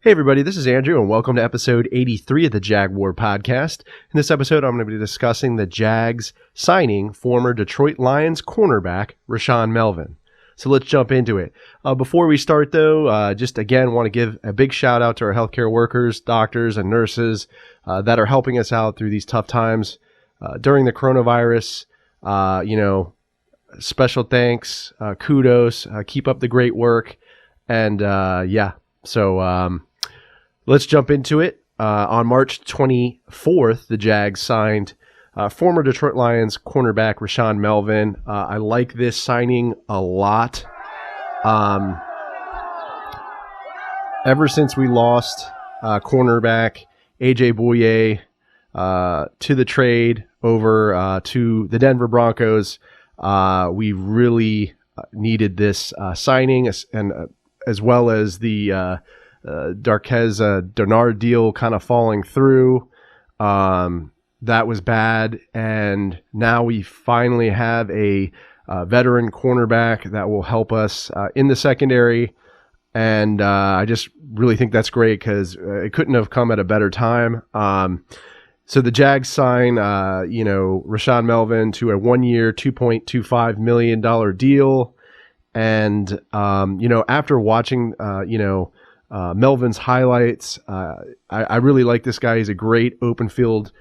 Hey everybody, this is Andrew and welcome to episode 83 of the Jaguar podcast. In this episode, I'm going to be discussing the Jags signing former Detroit Lions cornerback Rashaan Melvin. So let's jump into it. Before we start though, just again want to give a big shout out to our healthcare workers, doctors, and nurses that are helping us out through these tough times during the coronavirus. Special thanks, kudos, keep up the great work, and So let's jump into it. On March 24th, the Jags signed former Detroit Lions cornerback Rashaan Melvin. I like this signing a lot. Ever since we lost cornerback A.J. Bouye to the trade over to the Denver Broncos, we really needed this signing, and as well as the Darquez Dennard deal kind of falling through. That was bad, and now we finally have a veteran cornerback that will help us in the secondary, and I just really think that's great because it couldn't have come at a better time. So the Jags sign, Rashaan Melvin to a 1-year, $2.25 million deal, and after watching, Melvin's highlights, I really like this guy. He's a great open field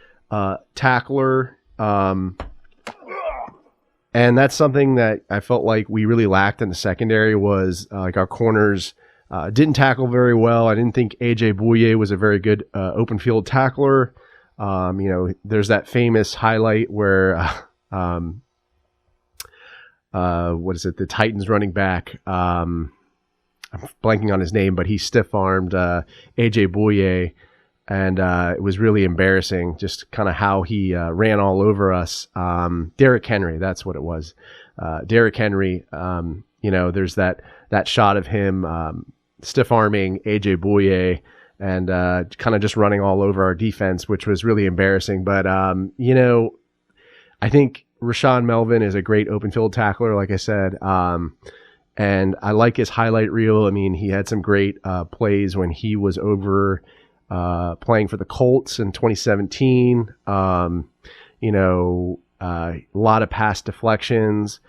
tackler. And that's something that I felt like we really lacked in the secondary was like our corners didn't tackle very well. I didn't think A.J. Bouye was a very good open field tackler. There's that famous highlight where, the Titans running back, I'm blanking on his name, but he stiff-armed A.J. Bouye, and it was really embarrassing, just kind of how he ran all over us. Derrick Henry, that's what it was. Derrick Henry, there's that shot of him stiff-arming A.J. Bouye and kind of just running all over our defense, which was really embarrassing. But, I think Rashaan Melvin is a great open field tackler, like I said. And I like his highlight reel. I mean, he had some great plays when he was over playing for the Colts in 2017. A lot of pass deflections.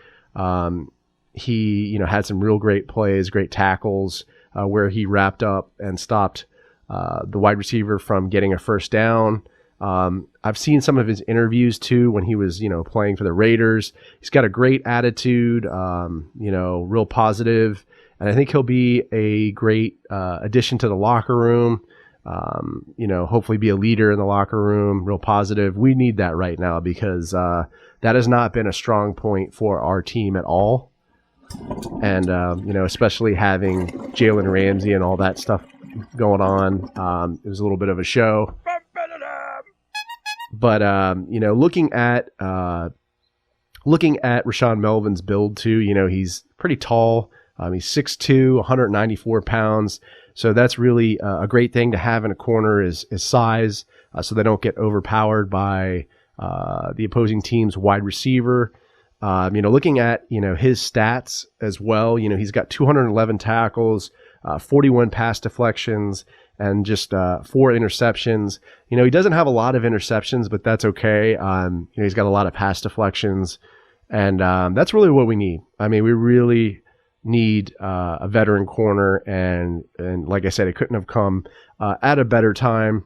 He, had some real great plays, great tackles where he wrapped up and stopped the wide receiver from getting a first down. I've seen some of his interviews too when he was, playing for the Raiders. He's got a great attitude, real positive, and I think he'll be a great addition to the locker room. Hopefully be a leader in the locker room, real positive. We need that right now because that has not been a strong point for our team at all. And, especially having Jalen Ramsey and all that stuff going on, it was a little bit of a show. But looking at Rashaan Melvin's build too, he's pretty tall. He's 6'2", 194 pounds. So that's really a great thing to have in a corner is size, so they don't get overpowered by the opposing team's wide receiver. Looking at his stats as well, he's got 211 tackles, 41 pass deflections, and just 4 interceptions. He doesn't have a lot of interceptions, but that's okay. He's got a lot of pass deflections, and that's really what we need. I mean, we really need a veteran corner, and like I said, it couldn't have come at a better time.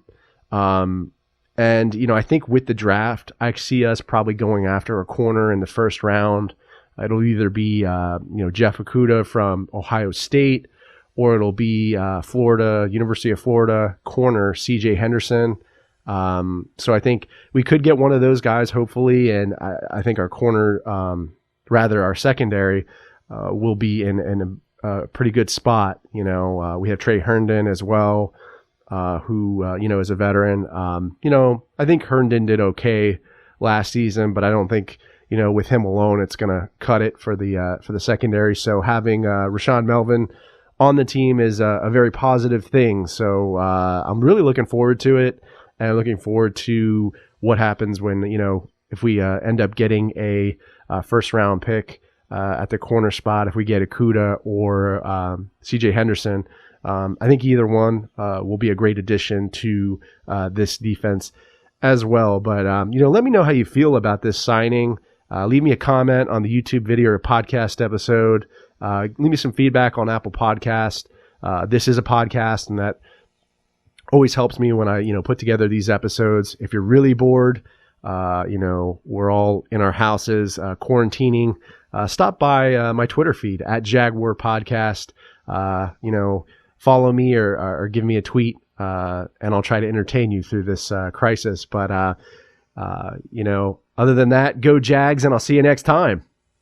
I think with the draft, I see us probably going after a corner in the first round. It'll either be Jeff Okudah from Ohio State, or it'll be University of Florida corner C.J. Henderson. So I think we could get one of those guys, hopefully, and I think our corner, our secondary, will be in a pretty good spot. We have Trey Herndon as well, who is a veteran. I think Herndon did okay last season, but I don't think with him alone it's going to cut it for the secondary. So having Rashaan Melvin on the team is a very positive thing. So I'm really looking forward to it, and looking forward to what happens when, if we end up getting a first round pick at the corner spot, if we get Okudah or CJ Henderson. I think either one will be a great addition to this defense as well. But, let me know how you feel about this signing. Leave me a comment on the YouTube video or podcast episode. Leave me some feedback on Apple Podcast. This is a podcast, and that always helps me when I, put together these episodes. If you're really bored, we're all in our houses, quarantining, stop by my Twitter feed at Jaguar Podcast. Follow me or give me a tweet, and I'll try to entertain you through this crisis. But, other than that, go Jags, and I'll see you next time.